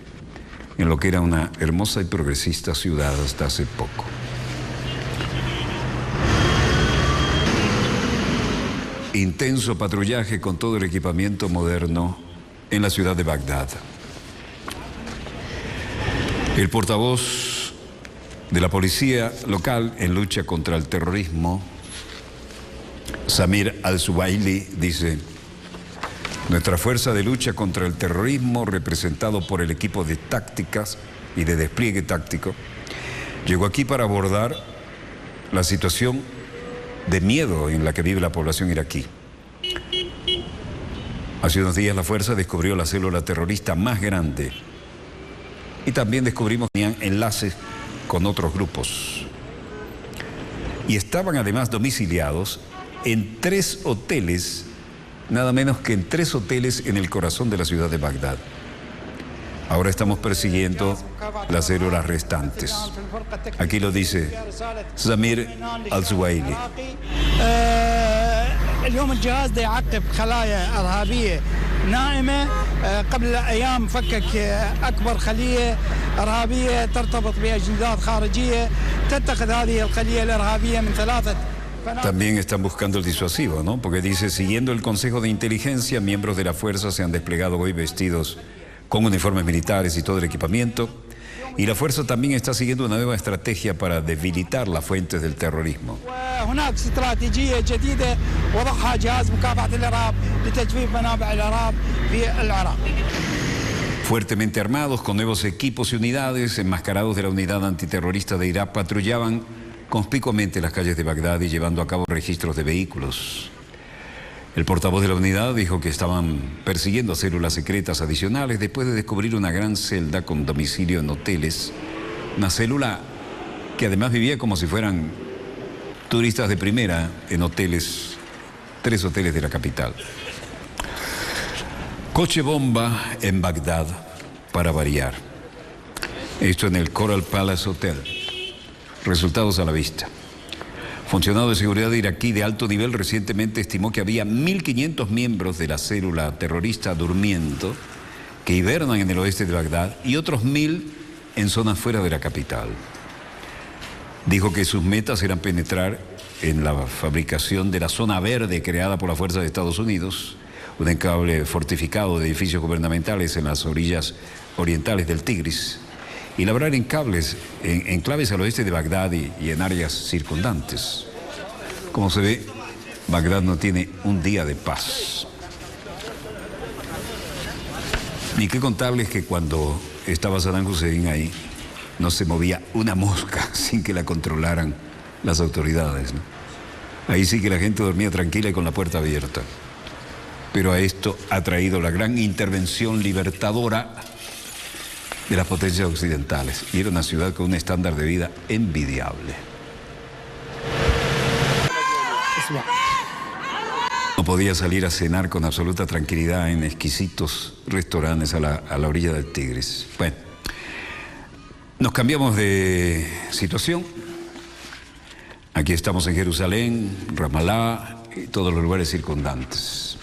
en lo que era una hermosa y progresista ciudad hasta hace poco. Intenso patrullaje con todo el equipamiento moderno en la ciudad de Bagdad. El portavoz de la policía local en lucha contra el terrorismo, Samir al-Subaili, dice: nuestra fuerza de lucha contra el terrorismo, representado por el equipo de tácticas y de despliegue táctico, llegó aquí para abordar la situación de miedo en la que vive la población iraquí. Hace unos días la fuerza descubrió la célula terrorista más grande y también descubrimos que tenían enlaces con otros grupos. Y estaban además domiciliados en 3 hoteles, nada menos que en 3 hoteles en el corazón de la ciudad de Bagdad. Ahora estamos persiguiendo las células restantes. Aquí lo dice Samir al-Subaili. اليوم الجهاز ده يعقب خلايا إرهابية نائمة قبل أيام فكك أكبر خلية إرهابية ترتبط بأجندات خارجية تتخذ هذه الخلية الإرهابية من 3. También están buscando el disuasivo, ¿no? Porque dice: siguiendo el Consejo de Inteligencia, miembros de la fuerza se han desplegado hoy vestidos con uniformes militares y todo el equipamiento. Y la fuerza también está siguiendo una nueva estrategia para debilitar las fuentes del terrorismo. Fuertemente armados, con nuevos equipos y unidades, enmascarados de la unidad antiterrorista de Irak, patrullaban conspicuamente las calles de Bagdad y llevando a cabo registros de vehículos. El portavoz de la unidad dijo que estaban persiguiendo células secretas adicionales después de descubrir una gran celda con domicilio en hoteles. Una célula que además vivía como si fueran turistas de primera en hoteles, 3 hoteles de la capital. Coche bomba en Bagdad, para variar. Esto en el Coral Palace Hotel. Resultados a la vista. funcionario de seguridad iraquí de alto nivel recientemente estimó que había 1.500 miembros de la célula terrorista durmiendo que hibernan en el oeste de Bagdad y otros 1.000 en zonas fuera de la capital. Dijo que sus metas eran penetrar en la fabricación de la zona verde creada por la Fuerza de Estados Unidos, un enclave fortificado de edificios gubernamentales en las orillas orientales del Tigris, y labrar enclaves al oeste de Bagdad y en áreas circundantes. Como se ve, Bagdad no tiene un día de paz. Ni qué contarles que cuando estaba Saddam Hussein ahí, no se movía una mosca sin que la controlaran las autoridades, ¿no? Ahí sí que la gente dormía tranquila y con la puerta abierta. Pero a esto ha traído la gran intervención libertadora de las potencias occidentales. Y era una ciudad con un estándar de vida envidiable. No podía salir a cenar con absoluta tranquilidad en exquisitos restaurantes a la orilla del Tigris. Bueno, nos cambiamos de situación. Aquí estamos en Jerusalén, Ramallah y todos los lugares circundantes.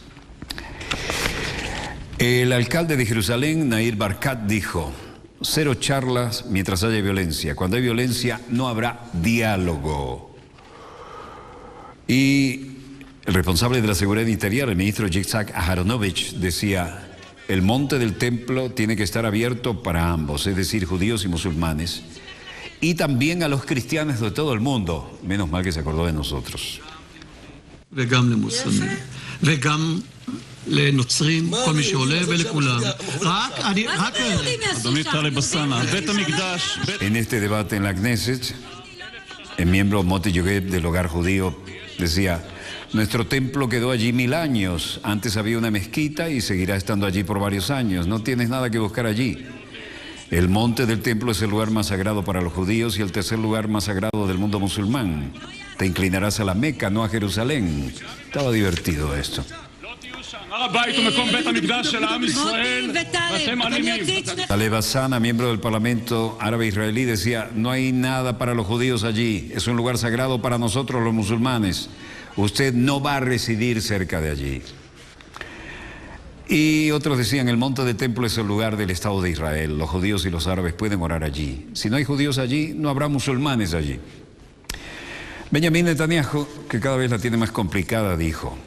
El alcalde de Jerusalén, Nair Barkat, dijo: 0 charlas mientras haya violencia. Cuando hay violencia no habrá diálogo. Y el responsable de la seguridad interior, el ministro Yitzhak Aharonovich, decía: el monte del templo tiene que estar abierto para ambos, es decir, judíos y musulmanes, y también a los cristianos de todo el mundo. Menos mal que se acordó de nosotros. En este debate en la Knesset, el miembro Moti Yogueb del Hogar Judío decía: nuestro templo quedó allí 1000 años, antes había una mezquita y seguirá estando allí por varios años, no tienes nada que buscar allí. El monte del templo es el lugar más sagrado para los judíos y el tercer lugar más sagrado del mundo musulmán. Te inclinarás a la Meca, no a Jerusalén. Estaba divertido esto. Taleb Hassana, miembro del Parlamento Árabe Israelí, decía: no hay nada para los judíos allí, es un lugar sagrado para nosotros los musulmanes. Usted no va a residir cerca de allí. Y otros decían: el monte del templo es el lugar del Estado de Israel, los judíos y los árabes pueden orar allí. Si no hay judíos allí, no habrá musulmanes allí. Benjamin Netanyahu, que cada vez la tiene más complicada, dijo: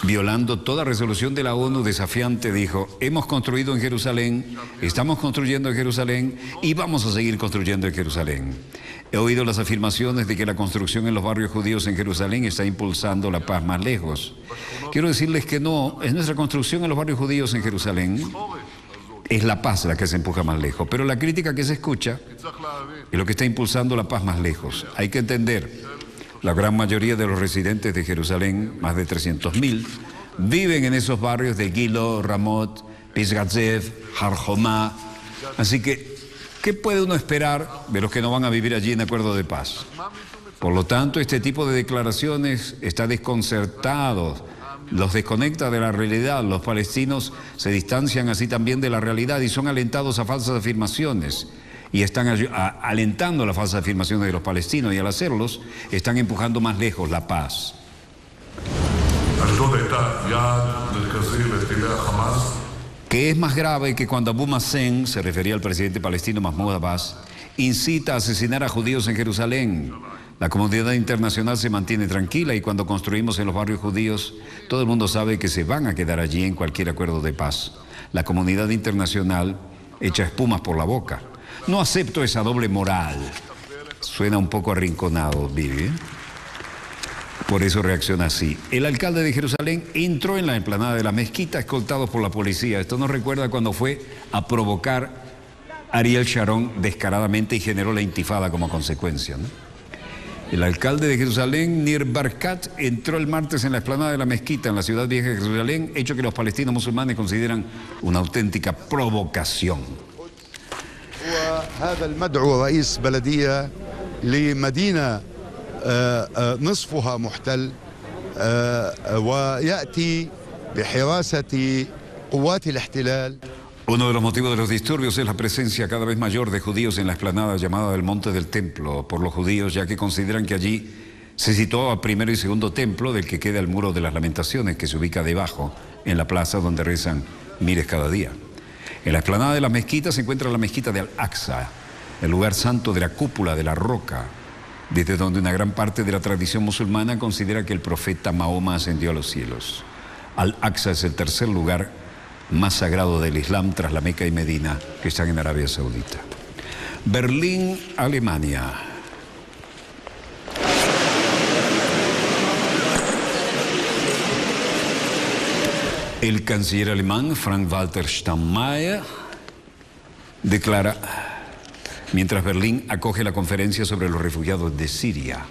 violando toda resolución de la ONU desafiante, dijo: hemos construido en Jerusalén, estamos construyendo en Jerusalén y vamos a seguir construyendo en Jerusalén. He oído las afirmaciones de que la construcción en los barrios judíos en Jerusalén está impulsando la paz más lejos. Quiero decirles que no, es nuestra construcción en los barrios judíos en Jerusalén, es la paz la que se empuja más lejos, pero la crítica que se escucha es lo que está impulsando la paz más lejos. Hay que entender, la gran mayoría de los residentes de Jerusalén, más de 300.000, viven en esos barrios de Gilo, Ramot, Pisgat Zev, Har Homa. Así que, ¿qué puede uno esperar de los que no van a vivir allí en acuerdo de paz? Por lo tanto, este tipo de declaraciones está desconcertado, los desconecta de la realidad. Los palestinos se distancian así también de la realidad y son alentados a falsas afirmaciones. Y están alentando las falsas afirmaciones de los palestinos, y al hacerlos están empujando más lejos la paz. ¿Qué es más grave que cuando Abu Mazen, se refería al presidente palestino Mahmoud Abbas, incita a asesinar a judíos en Jerusalén? La comunidad internacional se mantiene tranquila y cuando construimos en los barrios judíos, todo el mundo sabe que se van a quedar allí en cualquier acuerdo de paz. La comunidad internacional echa espumas por la boca. No acepto esa doble moral. Suena un poco arrinconado, Vivi. Por eso reacciona así. El alcalde de Jerusalén entró en la explanada de la mezquita escoltado por la policía. Esto nos recuerda cuando fue a provocar Ariel Sharon descaradamente y generó la intifada como consecuencia, ¿no? El alcalde de Jerusalén, Nir Barkat, entró el martes en la explanada de la mezquita en la ciudad vieja de Jerusalén, hecho que los palestinos musulmanes consideran una auténtica provocación. هذا المدعو رئيس بلدية لمدينة نصفها محتل ويأتي بحراسة قوات الاحتلال. Uno de los motivos de los disturbios es la presencia cada vez mayor de judíos en la explanada llamada del Monte del Templo por los judíos, ya que consideran que allí se situaba primero y segundo templo del que queda el Muro de las Lamentaciones, que se ubica debajo en la plaza donde rezan miles cada día. En la explanada de las mezquitas se encuentra la mezquita de Al-Aqsa, el lugar santo de la cúpula de la roca, desde donde una gran parte de la tradición musulmana considera que el profeta Mahoma ascendió a los cielos. Al-Aqsa es el tercer lugar más sagrado del Islam tras la Meca y Medina, que están en Arabia Saudita. Berlín, Alemania. El canciller alemán Frank-Walter Steinmeier declara, mientras Berlín acoge la conferencia sobre los refugiados de Siria.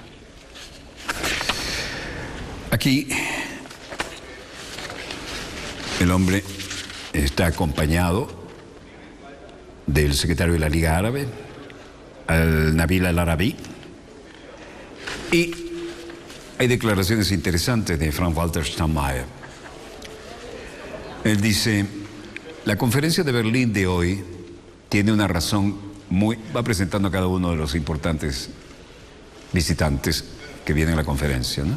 Aquí el hombre está acompañado del secretario de la Liga Árabe, Nabil Al-Arabi, y hay declaraciones interesantes de Frank-Walter Steinmeier. Él dice, la conferencia de Berlín de hoy tiene una razón va presentando a cada uno de los importantes visitantes que vienen a la conferencia, ¿no?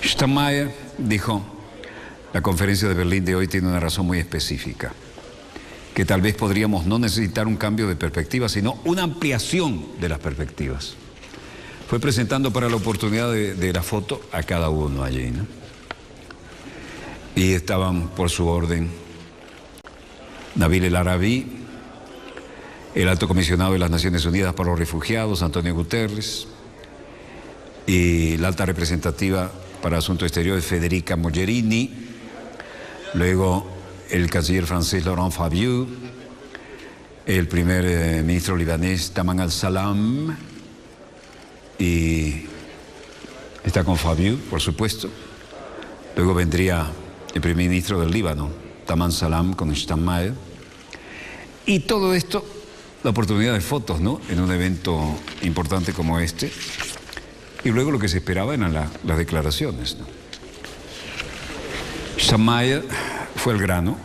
Steinmeier dijo, la conferencia de Berlín de hoy tiene una razón muy específica, que tal vez podríamos no necesitar un cambio de perspectiva, sino una ampliación de las perspectivas. Fue presentando para la oportunidad de la foto a cada uno allí, ¿no? Y estaban por su orden Nabil El-Arabi, el alto comisionado de las Naciones Unidas para los Refugiados, Antonio Guterres, y la alta representativa para Asuntos Exteriores, Federica Mogherini, luego el canciller francés Laurent Fabius, el primer ministro libanés Taman al-Salam, y está con Fabius, por supuesto. Luego vendría el primer ministro del Líbano, Taman Salam, con Steinmeier. Y todo esto, la oportunidad de fotos, ¿no?, en un evento importante como este. Y luego lo que se esperaba eran las declaraciones, ¿no? Steinmeier fue al grano,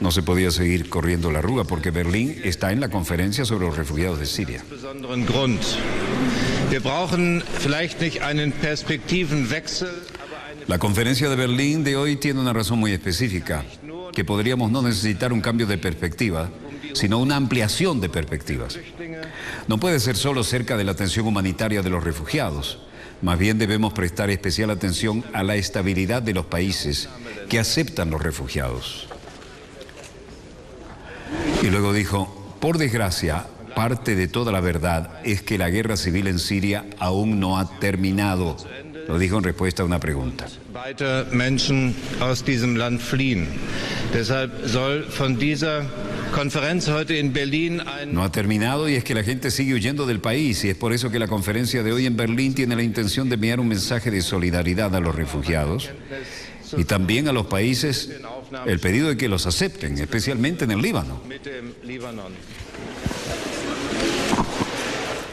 no se podía seguir corriendo la arruga porque Berlín está en la conferencia sobre los refugiados de Siria. La conferencia de Berlín de hoy tiene una razón muy específica, que podríamos no necesitar un cambio de perspectiva, sino una ampliación de perspectivas. No puede ser solo cerca de la atención humanitaria de los refugiados, más bien debemos prestar especial atención a la estabilidad de los países que aceptan los refugiados. Y luego dijo, por desgracia, parte de toda la verdad es que la guerra civil en Siria aún no ha terminado. Lo dijo en respuesta a una pregunta. Weiter Menschen aus diesem Land fliehen. Deshalb soll von dieser Konferenz heute in Berlin No ha terminado y es que la gente sigue huyendo del país y es por eso que la conferencia de hoy en Berlín tiene la intención de enviar un mensaje de solidaridad a los refugiados y también a los países el pedido de que los acepten, especialmente en el Líbano.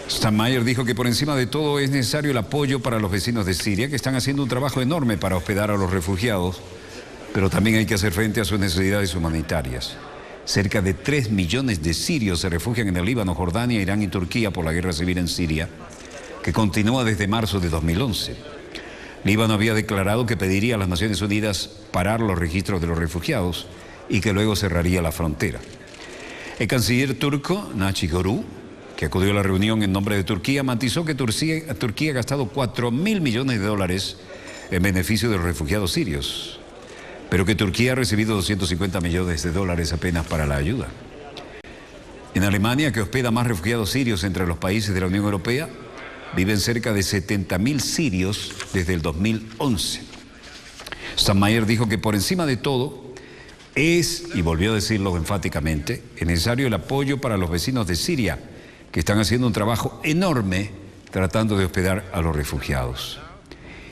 Steinmeier dijo que por encima de todo es necesario el apoyo para los vecinos de Siria, que están haciendo un trabajo enorme para hospedar a los refugiados, pero también hay que hacer frente a sus necesidades humanitarias. Cerca de 3 millones de sirios se refugian en el Líbano, Jordania, Irán y Turquía por la guerra civil en Siria, que continúa desde marzo de 2011. Líbano había declarado que pediría a las Naciones Unidas parar los registros de los refugiados y que luego cerraría la frontera. El canciller turco, Naci Görü, que acudió a la reunión en nombre de Turquía, matizó que Turquía ha gastado $4.000 millones en beneficio de los refugiados sirios, pero que Turquía ha recibido $250 millones apenas para la ayuda. En Alemania, que hospeda más refugiados sirios entre los países de la Unión Europea, viven cerca de 70.000 sirios desde el 2011. Steinmeier dijo que por encima de todo es, y volvió a decirlo enfáticamente, es necesario el apoyo para los vecinos de Siria, que están haciendo un trabajo enorme tratando de hospedar a los refugiados.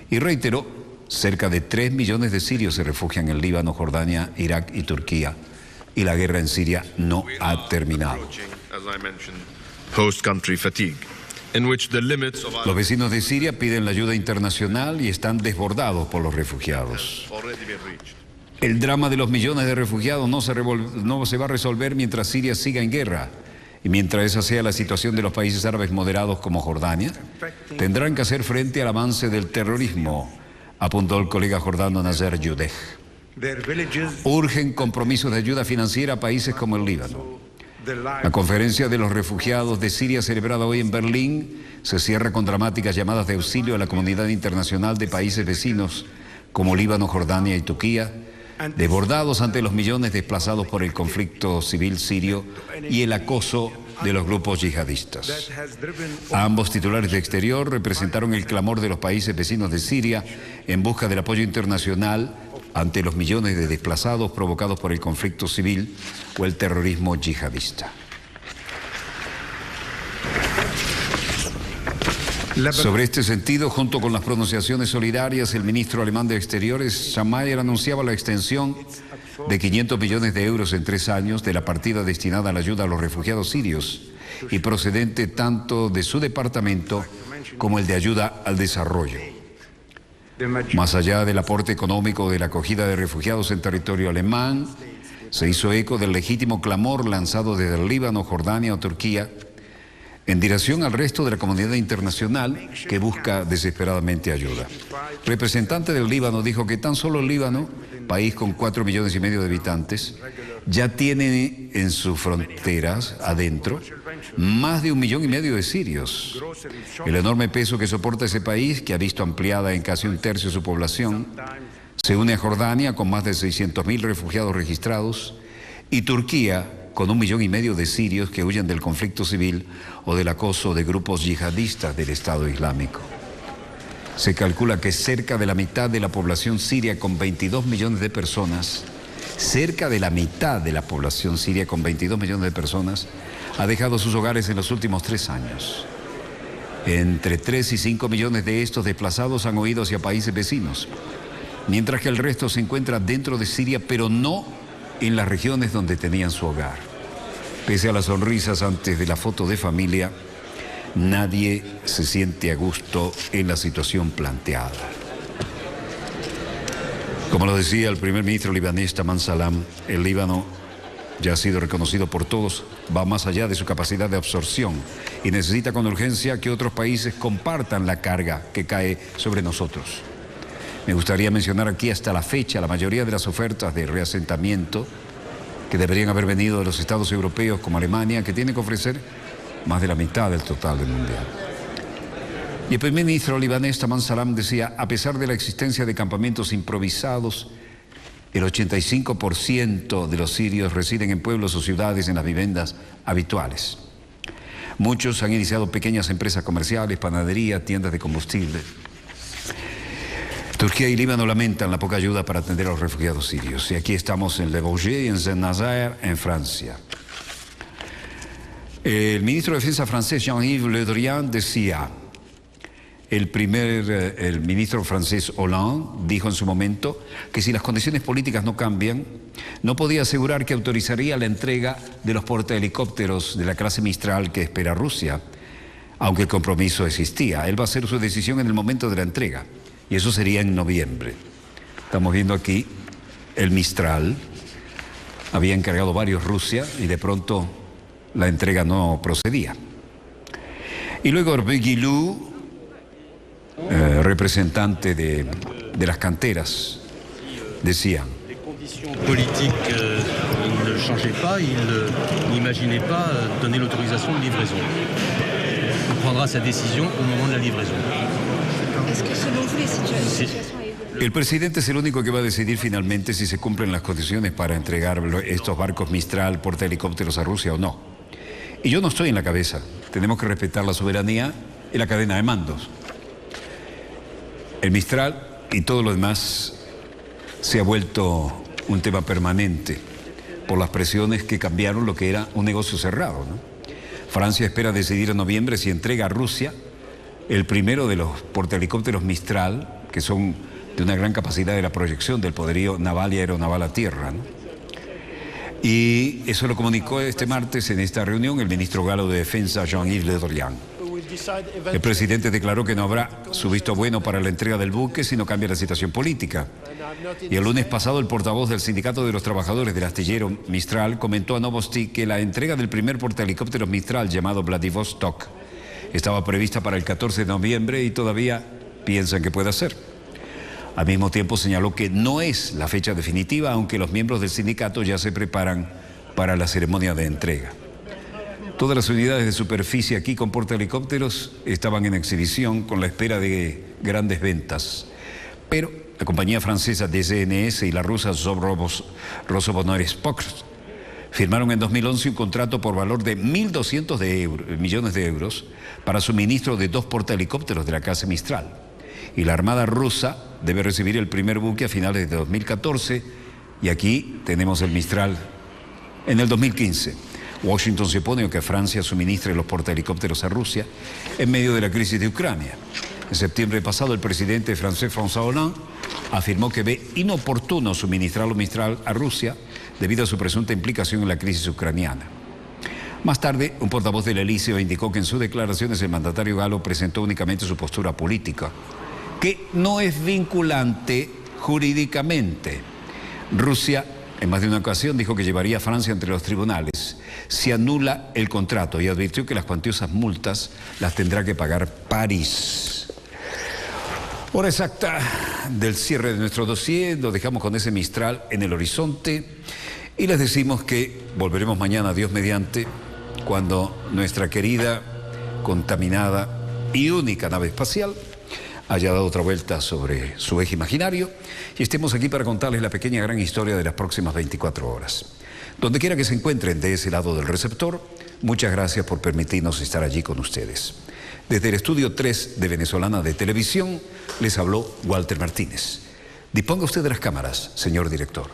Y reiteró, cerca de 3 millones de sirios se refugian en Líbano, Jordania, Irak y Turquía, y la guerra en Siria no ha terminado. Los vecinos de Siria piden la ayuda internacional y están desbordados por los refugiados. El drama de los millones de refugiados no se va a resolver mientras Siria siga en guerra. Y mientras esa sea la situación de los países árabes moderados como Jordania, tendrán que hacer frente al avance del terrorismo, apuntó el colega jordano Nasser Yudeh. Urgen compromisos de ayuda financiera a países como el Líbano. La conferencia de los refugiados de Siria celebrada hoy en Berlín se cierra con dramáticas llamadas de auxilio a la comunidad internacional de países vecinos como Líbano, Jordania y Turquía, desbordados ante los millones desplazados por el conflicto civil sirio y el acoso de los grupos yihadistas. Ambos titulares de Exterior representaron el clamor de los países vecinos de Siria en busca del apoyo internacional ante los millones de desplazados provocados por el conflicto civil o el terrorismo yihadista. Sobre este sentido, junto con las pronunciaciones solidarias, el ministro alemán de Exteriores, Steinmeier, anunciaba la extensión de 500 millones de euros en 3 años de la partida destinada a la ayuda a los refugiados sirios y procedente tanto de su departamento como el de ayuda al desarrollo. Más allá del aporte económico de la acogida de refugiados en territorio alemán, se hizo eco del legítimo clamor lanzado desde el Líbano, Jordania o Turquía en dirección al resto de la comunidad internacional que busca desesperadamente ayuda. Representante del Líbano dijo que tan solo el Líbano, país con 4,5 millones de habitantes, ya tiene en sus fronteras adentro más de 1,5 millones de sirios. El enorme peso que soporta ese país, que ha visto ampliada en casi 1/3 su población, se une a Jordania con más de 600.000 refugiados registrados y Turquía con 1,5 millones de sirios que huyen del conflicto civil o del acoso de grupos yihadistas del Estado Islámico. Se calcula que cerca de la mitad de la población siria con 22 millones de personas, cerca de la mitad de la población siria con 22 millones de personas, ha dejado sus hogares en los últimos 3 años. Entre 3 y 5 millones de estos desplazados han huido hacia países vecinos, mientras que el resto se encuentra dentro de Siria, pero no en las regiones donde tenían su hogar. Pese a las sonrisas antes de la foto de familia, nadie se siente a gusto en la situación planteada. Como lo decía el primer ministro libanés Tamam Salam, el Líbano ya ha sido reconocido por todos, va más allá de su capacidad de absorción y necesita con urgencia que otros países compartan la carga que cae sobre nosotros. Me gustaría mencionar aquí hasta la fecha la mayoría de las ofertas de reasentamiento que deberían haber venido de los estados europeos como Alemania, que tiene que ofrecer más de la mitad del total del mundial. Y el primer ministro libanés Tamam Salam decía, a pesar de la existencia de campamentos improvisados, el 85% de los sirios residen en pueblos o ciudades en las viviendas habituales. Muchos han iniciado pequeñas empresas comerciales, panadería, tiendas de combustible. Turquía y Líbano lamentan la poca ayuda para atender a los refugiados sirios. Y aquí estamos en Le Bourget y en Saint-Nazaire, en Francia. El ministro de Defensa francés, Jean-Yves Le Drian, decía, el ministro francés Hollande dijo en su momento que si las condiciones políticas no cambian, no podía asegurar que autorizaría la entrega de los portahelicópteros de la clase Mistral que espera Rusia, aunque el compromiso existía. Él va a hacer su decisión en el momento de la entrega. Y eso sería en noviembre. Estamos viendo aquí el Mistral. Había encargado varios Rusia y de pronto la entrega no procedía. Y luego Hervé Guilou, representante de las canteras, decía: Les conditions politiques ne changeaient pas, il n'imaginait pas donner l'autorisation de livraison. Il prendra sa décision au moment de la livraison. El presidente es el único que va a decidir finalmente si se cumplen las condiciones para entregar estos barcos Mistral, portahelicópteros a Rusia o no. Y yo no estoy en la cabeza. Tenemos que respetar la soberanía y la cadena de mandos. El Mistral y todo lo demás se ha vuelto un tema permanente por las presiones que cambiaron lo que era un negocio cerrado, ¿no? Francia espera decidir en noviembre si entrega a Rusia el primero de los portahelicópteros Mistral, que son de una gran capacidad de la proyección del poderío naval y aeronaval a tierra, ¿no? Y eso lo comunicó este martes en esta reunión el ministro galo de Defensa, Jean-Yves Le Drian. El presidente declaró que no habrá su visto bueno para la entrega del buque si no cambia la situación política. Y el lunes pasado el portavoz del Sindicato de los Trabajadores del astillero Mistral comentó a Novosti que la entrega del primer portahelicópteros Mistral llamado Vladivostok estaba prevista para el 14 de noviembre y todavía piensan que puede ser. Al mismo tiempo señaló que no es la fecha definitiva, aunque los miembros del sindicato ya se preparan para la ceremonia de entrega. Todas las unidades de superficie aquí con portahelicópteros estaban en exhibición con la espera de grandes ventas. Pero la compañía francesa DZNS y la rusa Rosoboronexport firmaron en 2011 un contrato por valor de 1.200 millones de euros para suministro de 2 portahelicópteros de la clase Mistral. Y la Armada rusa debe recibir el primer buque a finales de 2014 y aquí tenemos el Mistral en el 2015. Washington se opone a que Francia suministre los portahelicópteros a Rusia en medio de la crisis de Ucrania. En septiembre pasado, el presidente francés François Hollande afirmó que ve inoportuno suministrar los Mistral a Rusia debido a su presunta implicación en la crisis ucraniana. Más tarde, un portavoz del Elíseo indicó que en sus declaraciones el mandatario galo presentó únicamente su postura política, que no es vinculante jurídicamente. Rusia, en más de una ocasión, dijo que llevaría a Francia ante los tribunales si anula el contrato y advirtió que las cuantiosas multas las tendrá que pagar París. Hora exacta del cierre de nuestro dossier, lo dejamos con ese Mistral en el horizonte y les decimos que volveremos mañana, Dios mediante, cuando nuestra querida, contaminada y única nave espacial haya dado otra vuelta sobre su eje imaginario y estemos aquí para contarles la pequeña gran historia de las próximas 24 horas. Donde quiera que se encuentren de ese lado del receptor, muchas gracias por permitirnos estar allí con ustedes. Desde el estudio 3 de Venezolana de Televisión, les habló Walter Martínez. Disponga usted de las cámaras, señor director.